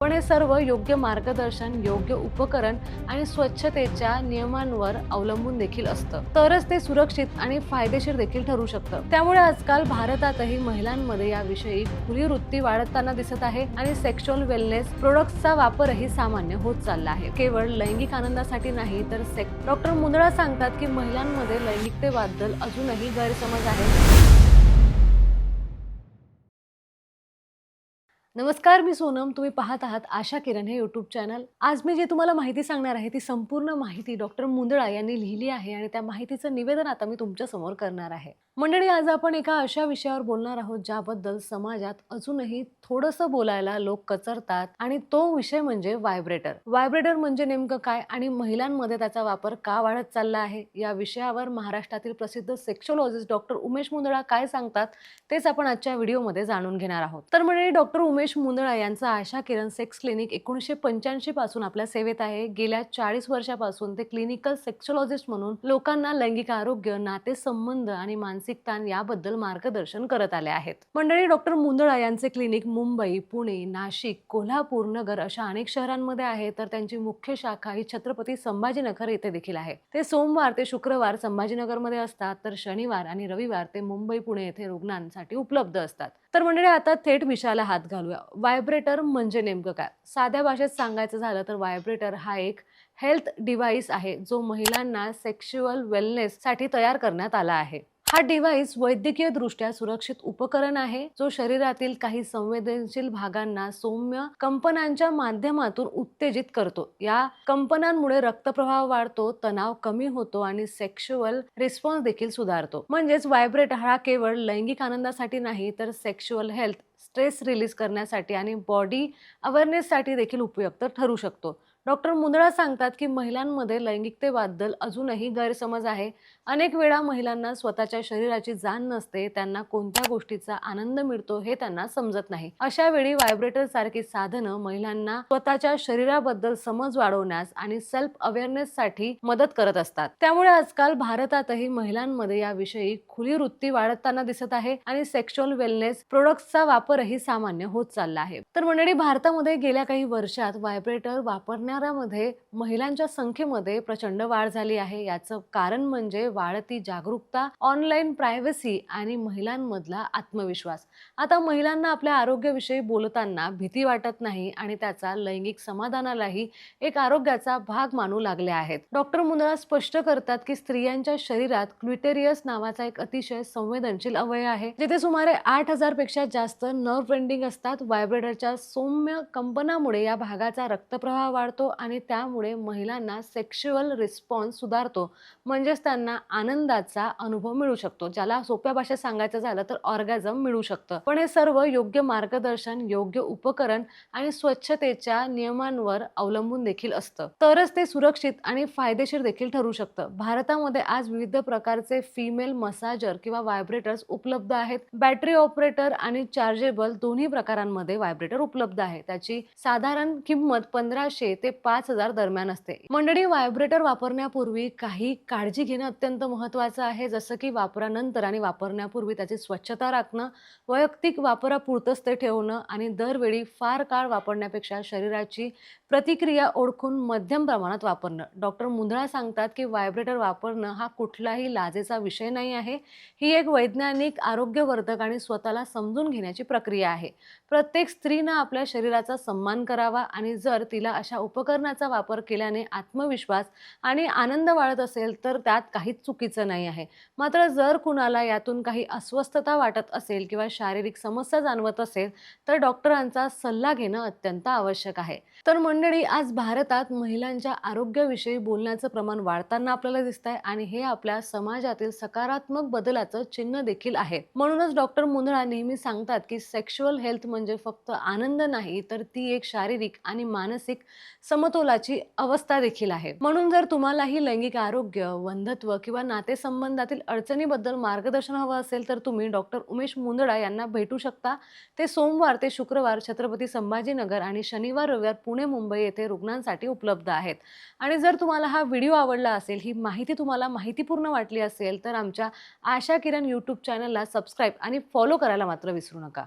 पण हे सर्व योग्य मार्गदर्शन, योग्य उपकरण आणि स्वच्छतेच्या नियमांवर अवलंबून देखील असतं. तरच ते सुरक्षित आणि फायदेशीर देखील ठरू शकतं. त्यामुळे आजकाल भारतातही महिलांमध्ये याविषयी खुली वृत्ती वाढताना दिसत आहे आणि सेक्शुअल वेलनेस प्रोडक्ट्सचा वापरही सामान्य होत चालला आहे. केवळ लैंगिक आनंदासाठी नाही तर डॉक्टर मुंदडा सांगतात की महिलांमध्ये लैंगिकतेबद्दल अजूनही गैरसमज आहे. नमस्कार, मी सोनम. तुम्ही पाहत आहात आशा किरण हे यूट्यूब चॅनल. आज मी जे तुम्हाला माहिती सांगणार आहे ती संपूर्ण माहिती डॉक्टर मुंदडा यांनी लिहिली आहे आणि त्या माहितीचं निवेदन आता मी तुमच्या समोर करणार आहे. मंडळी, आज आपण एका अशा विषयावर बोलणार आहोत ज्याबद्दल समाजात अजूनही थोडंसं बोलायला लोक कचरतात आणि तो विषय म्हणजे व्हायब्रेटर. व्हायब्रेटर म्हणजे नेमकं काय आणि महिलांमध्ये त्याचा वापर का वाढत चालला आहे, या विषयावर महाराष्ट्रातील प्रसिद्ध सेक्सोलॉजिस्ट डॉक्टर उमेश मुंदडा काय सांगतात तेच आपण आजच्या व्हिडिओमध्ये जाणून घेणार आहोत. तर मंडळी, डॉक्टर उमेश मुंदडा यांचं आशा किरण सेक्स क्लिनिक 1985 पासून आपल्या सेवेत आहे. गेल्या 40 वर्षापासून ते क्लिनिकल सेक्सोलॉजिस्ट म्हणून लोकांना लैंगिक आरोग्य, नातेसंबंध आणि मानसिक ताण याबद्दल मार्गदर्शन करत आले आहेत. मंडळी, डॉक्टर मुंदडा यांचे क्लिनिक मुंबई, पुणे, नाशिक, कोल्हापूर, नगर अशा अनेक शहरांमध्ये आहे. तर त्यांची मुख्य शाखा ही छत्रपती संभाजीनगर येथे देखील आहे. ते सोमवार ते शुक्रवार संभाजीनगरमध्ये असतात, तर शनिवार आणि रविवार ते मुंबई, पुणे येथे रुग्णांसाठी उपलब्ध असतात. तर मंडळी, आता थेट विषयाला हात घालूया. व्हायब्रेटर म्हणजे नेमकं काय? साध्या भाषेत सांगायचं झालं तर व्हायब्रेटर हा एक हेल्थ डिव्हाइस आहे जो महिलांना सेक्शुअल वेलनेस साठी तयार करण्यात आला आहे. हा डिव्हाइस वैद्यकीय दृष्ट्या सुरक्षित उपकरण आहे जो शरीरातील काही संवेदनशील भागांना सौम्य कंपनांच्या माध्यमातून उत्तेजित करतो. या कंपनांमुळे रक्तप्रवाह वाढतो, तणाव कमी होतो आणि सेक्शुअल रिस्पॉन्स देखील सुधारतो. म्हणजेच व्हायब्रेटर हा केवळ लैंगिक आनंदासाठी नाही तर सेक्शुअल हेल्थ, स्ट्रेस रिलीज करण्यासाठी आणि बॉडी अवेअरनेससाठी देखील उपयुक्त ठरू शकतो. डॉक्टर मुंदडा सांगतात की महिलांमध्ये लैंगिकतेबद्दल अजूनही गैरसमज आहे. अनेक वेळा महिलांना स्वतःच्या शरीराची जाण नसते, त्यांना कोणत्या गोष्टीचा आनंद मिळतो हे त्यांना समजत नाही. अशा वेळी व्हायब्रेटर सारखी साधनं महिलांना स्वतःच्या शरीराबद्दल समज वाढवण्यास आणि सेल्फ अवेअरनेस साठी मदत करत असतात. त्यामुळे आजकाल भारतातही महिलांमध्ये याविषयी खुली वृत्ती वाढताना दिसत आहे आणि सेक्शुअल वेलनेस प्रोडक्ट्सचा वापरही सामान्य होत चालला आहे. तर मंडळी, भारतामध्ये गेल्या काही वर्षात व्हायब्रेटर वापरणाऱ्यामध्ये महिलांच्या संख्येमध्ये प्रचंड वाढ झाली आहे. याचं कारण म्हणजे वाढती जागरूकता, ऑनलाईन प्रायव्हसी आणि महिलांमधला आत्मविश्वास. आता महिलांना आपल्या आरोग्याविषयी बोलताना भीती वाटत नाही आणि त्याचा लैंगिक समाधानालाही एक आरोग्याचा भाग मानू लागले आहेत. डॉक्टर मुंदडा स्पष्ट करतात की स्त्रियांच्या शरीरात क्लिटोरियस नावाचा एक अतिशय संवेदनशील अवयव आहे, जिथे सुमारे 8,000 पेक्षा जास्त नर्व्ह एंडिंग असतात. व्हायब्रेटरच्या सौम्य कंपनामुळे या भागाचा रक्तप्रवाह वाढतो आणि त्यामुळे महिलांना सेक्शुअल रिस्पॉन्स सुधारतो. म्हणजेच त्यांना आनंदाचा अनुभव मिळू शकतो, ज्याला सोप्या भाषेत सांगायचं झालं तर ऑर्गॅझम मिळू शकतं. पण हे सर्व योग्य मार्गदर्शन, योग्य उपकरण आणि स्वच्छतेच्या नियमांवर अवलंबून देखील असतं. तरच ते सुरक्षित आणि फायदेशीर देखील ठरू शकतं. भारतामध्ये आज विविध प्रकारचे फिमेल मसाजर किंवा व्हायब्रेटर्स उपलब्ध आहेत. बॅटरी ऑपरेटर आणि चार्जेबल दोन्ही प्रकारांमध्ये व्हायब्रेटर उपलब्ध आहे. त्याची साधारण किंमत 1500 ते 5000 दरम्यान असते. मंडळी, व्हायब्रेटर वापरण्यापूर्वी काही काळजी घेणं अत्यंत महत्त्वाचं आहे. जसं की वापरानंतर आणि वापरण्यापूर्वी त्याची स्वच्छता राखणं, वैयक्तिक वापरापुरतंच ते ठेवणं आणि दरवेळी फार काळ वापरण्यापेक्षा शरीराची प्रतिक्रिया ओळखून मध्यम प्रमाणात वापरणं. डॉक्टर मुंदडा सांगतात की व्हायब्रेटर वापरणं हा कुठलाही लाजेचा विषय नाही आहे. ही एक वैज्ञानिक, आरोग्यवर्धक आणि स्वतःला समजून घेण्याची प्रक्रिया आहे. प्रत्येक स्त्रीनं आपल्या शरीराचा सन्मान करावा आणि जर तिला अशा उपकरणाचा वापर केल्याने आत्मविश्वास आणि आनंद वाढत असेल तर त्यात काहीच चुकीचं नाही आहे. मात्र जर कुणाला यातून काही अस्वस्थता वाटत असेल किंवा शारीरिक समस्या जाणवत असेल तर डॉक्टरांचा सल्ला घेणं अत्यंत आवश्यक आहे. तर मंडळी, आज भारतात महिलांच्या आरोग्याविषयी बोलण्याचं प्रमाण वाढताना आपल्याला दिसतंय आणि हे आपल्या समाजातील सकारात्मक बदलाचं चिन्ह देखील आहे. म्हणूनच डॉक्टर मुंदडा नेहमी सांगतात की सेक्शुअल हेल्थ म्हणजे फक्त आनंद नाही तर ती एक शारीरिक आणि मानसिक समतोलाची अवस्था देखील आहे. म्हणून जर तुम्हालाही लैंगिक आरोग्य, वंध्यत्व किंवा नातेसंबंधातील अडचणीबद्दल मार्गदर्शन हवं असेल तर तुम्ही डॉक्टर उमेश मुंदडा यांना भेटू शकता. ते सोमवार ते शुक्रवार छत्रपती संभाजीनगर आणि शनिवार रविवार पुणे, मुंबई येथे रुग्णांसाठी उपलब्ध आहेत. आणि जर तुम्हाला हा व्हिडिओ आवडला असेल, ही माहिती तुम्हाला माहितीपूर्ण वाटली असेल तर आमच्या आशा किरण यूट्यूब चॅनलला सबस्क्राईब आणि फॉलो करायला मात्र विसरू नका.